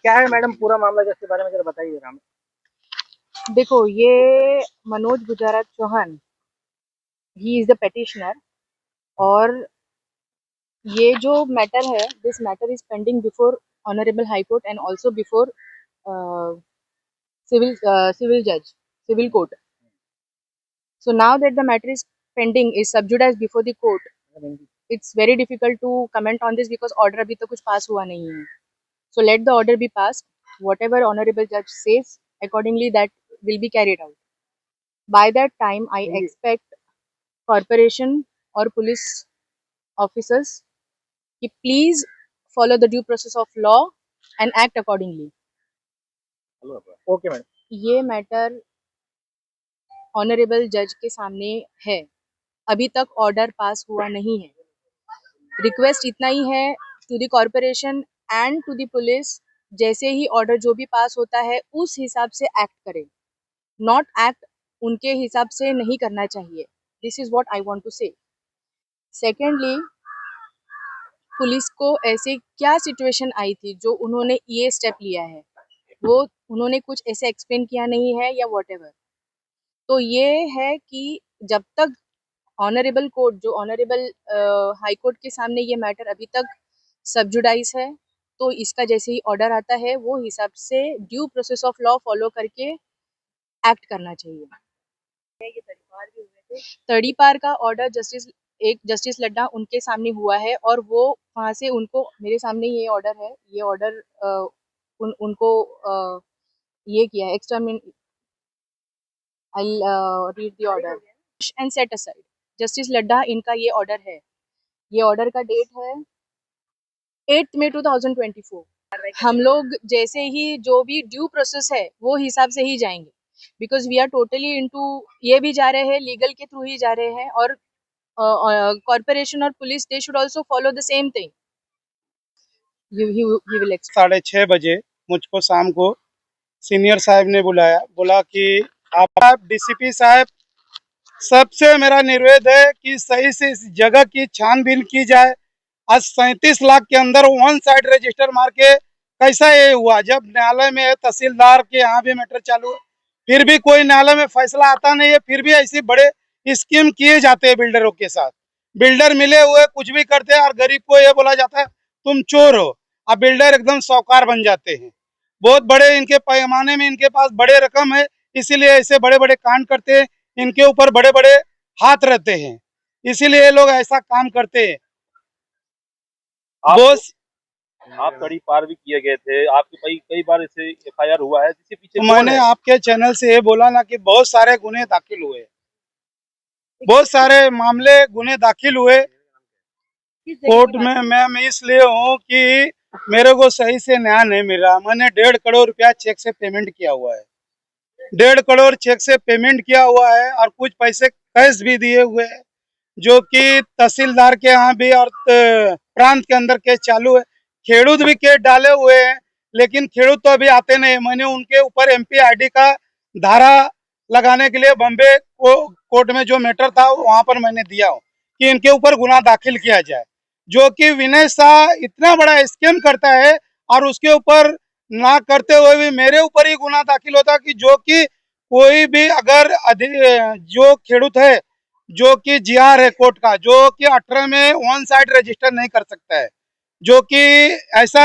क्या है मैडम पूरा मामला, जिसके बारे में जरा बताइए राम। देखो, ये Manoj Gujarat Chauhan, he is the petitioner. और ये जो मैटर है, this matter is pending before honourable high court and also before civil जज, civil court. So now that the matter is pending, is sub judice before the court, it's very difficult to comment on this because order अभी तो कुछ pass हुआ नहीं है. So let the order be passed. Whatever honorable judge says, accordingly that will be carried out. By that time, I expect corporation or police officers कि please follow the due process of law and act accordingly. Okay madam. ये matter honourable जज के सामने है, अभी तक order pass हुआ नहीं है. रिक्वेस्ट इतना ही है to the corporation and to the police, जैसे ही ऑर्डर जो भी पास होता है उस हिसाब से एक्ट करें, नॉट एक्ट उनके हिसाब से नहीं करना चाहिए. This is what I want to say. Secondly, police को ऐसे क्या सिचुएशन आई थी जो उन्होंने ये स्टेप लिया है, वो उन्होंने कुछ ऐसे एक्सप्लेन किया नहीं है या व्हाटएवर. तो ये है कि जब तक ऑनरेबल कोर्ट, जो ऑनरेबल हाई कोर्ट के सामने ये मैटर अभी तक सब जुडाइस है, तो इसका जैसे ही ऑर्डर आता है वो हिसाब से due process of law follow करके एक्ट करना चाहिए. ये तड़ीपार का ऑर्डर जस्टिस लड्डा उनके सामने हुआ है और वो वहाँ से उनको, मेरे सामने ये ऑर्डर है, ये ऑर्डर उनको ये किया है एक्सटर्मिन. I'll read the order and set aside. Justice Ladda इनका ये ऑर्डर है. ये ऑर्डर का डेट है 8 मई 2024. हम लोग जैसे ही जो भी ड्यू प्रोसेस है वो हिसाब से ही जाएंगे, because we are totally into, ये भी जा रहे हैं लीगल के थ्रू ही जा रहे हैं, और कॉर्पोरेशन और police they should also follow the same thing. He will explain. 6:30 बजे मुझको शाम को सीनियर साहब ने बुलाया, बोला कि आप डीसीपी साहब, सबसे मेरा निर्वेद है कि सही से इस जगह की छानबीन की जाए. आज 37 लाख के अंदर वन साइड रजिस्टर मार के कैसा ये हुआ? जब न्यायालय में है, तहसीलदार के यहाँ भी मैटर चालू है, फिर भी कोई न्यायालय में फैसला आता नहीं है. फिर भी ऐसे बड़े स्कीम किए जाते हैं बिल्डरों के साथ. बिल्डर मिले हुए कुछ भी करते हैं और गरीब को ये बोला जाता है तुम चोर हो. अब बिल्डर एकदम साहूकार बन जाते हैं. बहुत बड़े इनके पैमाने में, इनके पास बड़े रकम है, इसीलिए ऐसे बड़े बड़े कांड करते हैं. इनके ऊपर बड़े बड़े हाथ रहते हैं, इसीलिए ये लोग ऐसा काम करते हैं. आप कड़ी पार भी किए गए थे, आपके कई बार ऐसे एफआईआर हुआ है, जिसके पीछे मैंने आपके चैनल से ये बोला ना कि बहुत सारे गुने दाखिल हुए, बहुत सारे मामले गुने दाखिल हुए कोर्ट में. मैं इसलिए हूँ कि मेरे को सही से न्याय नहीं मिल रहा. मैंने 1.5 करोड़ रुपया चेक से पेमेंट किया हुआ है, 1.5 करोड़ चेक से पेमेंट किया हुआ है और कुछ पैसे कैश भी दिए हुए हैं, जो कि तहसीलदार के यहाँ भी और प्रांत के अंदर केस चालू है. खेडूत भी केस डाले हुए हैं, लेकिन खेडूत तो अभी आते नहीं. मैंने उनके ऊपर MP-ID का धारा लगाने के लिए बॉम्बे कोर्ट में जो मैटर था वहां पर मैंने दिया कि इनके ऊपर गुना दाखिल किया जाए. जो कि विनय शाह इतना बड़ा स्कैम करता है और उसके ऊपर ना करते हुए भी मेरे ऊपर ही गुना दाखिल होता, कि जो कि कोई भी अगर जो खेडूत है, जो कि GR है कोर्ट का, जो कि 18 में वन साइड रजिस्टर नहीं कर सकता है, जो कि ऐसा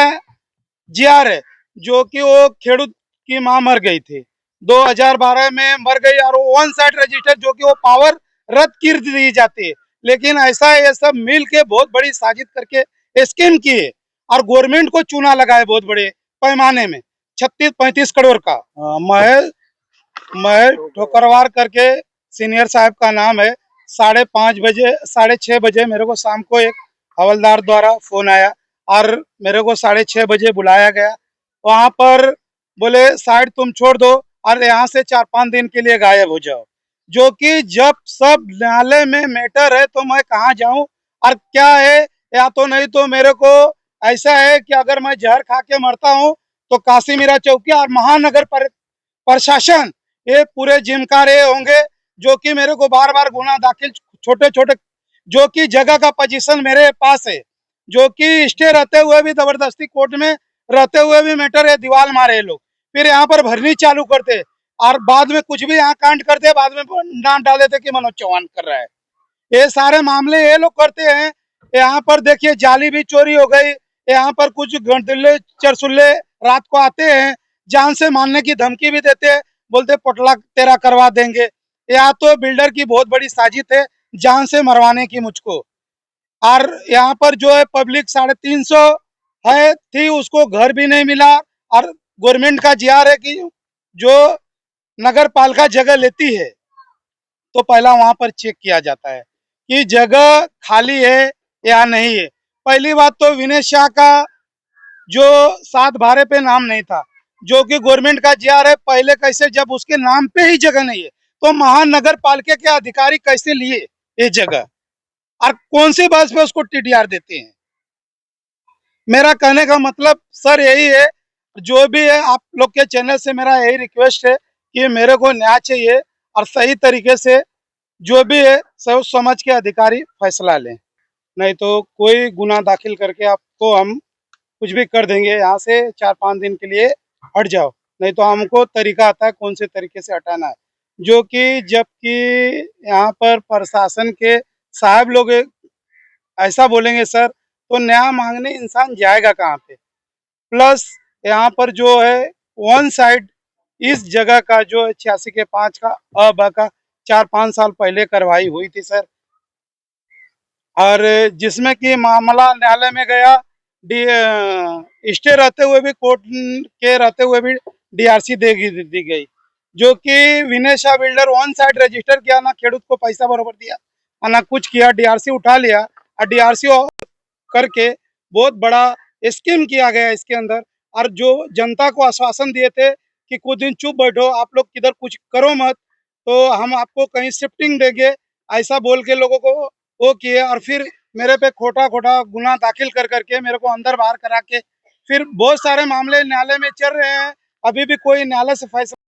GR है, जो कि वो खेडूत की मां मर गई थी 2012 में, मर गई, और वो वन साइड रजिस्टर जो कि वो पावर रद्द कर दी जाती है. लेकिन ऐसा ये सब मिल के बहुत बड़ी साजिश करके स्कीम किए और गवर्नमेंट को चूना लगाए बहुत बड़े पैमाने में 36-35 करोड़ का. महल ठोकरवार करके सीनियर साहब का नाम है. 6:30 बजे मेरे को शाम को एक हवलदार द्वारा फोन आया और मेरे को 6:30 बजे बुलाया गया. वहां पर बोले साइड तुम छोड़ दो और यहाँ से 4-5 दिन के लिए गायब हो जाओ. जो कि जब सब न्यायालय में मैटर है तो मैं कहाँ जाऊं और क्या है, या तो नहीं तो मेरे को ऐसा है कि अगर मैं जहर खा के मरता हूं तो काशी मीरा चौकी और महानगर प्रशासन ये पूरे जिम्मेदार होंगे, जो कि मेरे को बार बार गुना दाखिल छोटे छोटे, जो कि जगह का पोजीशन मेरे पास है, जो कि स्टे रहते हुए भी जबरदस्ती कोर्ट में रहते हुए भी मैटर है, दीवार मारे ये लोग, फिर यहाँ पर भरनी चालू करते और बाद में कुछ भी यहाँ कांड करते, बाद में डांट डाल देते कि मनोज चौहान कर रहा है। ये सारे मामले ये लोग करते हैं। यहाँ पर देखिए जाली भी चोरी हो गई, यहाँ पर कुछ गंदले चरसुल्ले रात को आते हैं, जान से मारने की धमकी भी देते हैं, बोलते पटला तेरा करवा देंगे। यहाँ तो बिल्डर की बहुत बड़ी साजिश है जान से मरवाने की मुझको। और यहाँ पर जो है पब्लिक 350 है थी, उसको घर भी नहीं मिला। और गवर्नमेंट का जीआर है कि जो नगर पालिका जगह लेती है तो पहला वहां पर चेक किया जाता है कि जगह खाली है या नहीं है। पहली बात तो विनय शाह का जो 7 भारे पे नाम नहीं था, जो कि गवर्नमेंट का जीआर है। पहले कैसे, जब उसके नाम पे ही जगह नहीं है तो महानगर पालिका के अधिकारी कैसे लिए ये जगह और कौन सी बस पे उसको टीडीआर देते हैं। मेरा कहने का मतलब सर यही है, जो भी है आप लोग के चैनल से मेरा यही रिक्वेस्ट है कि मेरे को न्याय चाहिए और सही तरीके से जो भी है सोच समझ के अधिकारी फैसला लें, नहीं तो कोई गुना दाखिल करके आपको हम कुछ भी कर देंगे। यहाँ से 4-5 दिन के लिए हट जाओ, नहीं तो हमको तरीका आता है कौन से तरीके से हटाना है। जो कि जबकि यहाँ पर प्रशासन के साहब लोग ऐसा बोलेंगे सर, तो न्याय मांगने इंसान जाएगा कहाँ पे। प्लस यहाँ पर जो है वन साइड इस जगह का जो 86 के 5 का अब का 4-5 साल पहले कार्रवाई हुई थी सर, और जिसमें कि मामला न्यायालय में गया, स्टे रहते हुए भी, कोर्ट के रहते हुए भी डीआरसी दी गई, जो कि Vinay Shah builder one side register किया, ना खेडूत को पैसा बराबर दिया और ना कुछ किया, डीआरसी उठा लिया और डीआरसी करके बहुत बड़ा स्कीम किया गया इसके अंदर। और जो जनता को आश्वासन दिए थे कि कुछ दिन चुप बैठो, आप लोग किधर कुछ करो मत, तो हम आपको कहीं शिफ्टिंग देंगे, ऐसा बोल के लोगों को वो किए। और फिर मेरे पे खोटा गुना दाखिल कर करके मेरे को अंदर बाहर करा के फिर बहुत सारे मामले न्यायालय में चल रहे हैं, अभी भी कोई न्यायालय से फैसला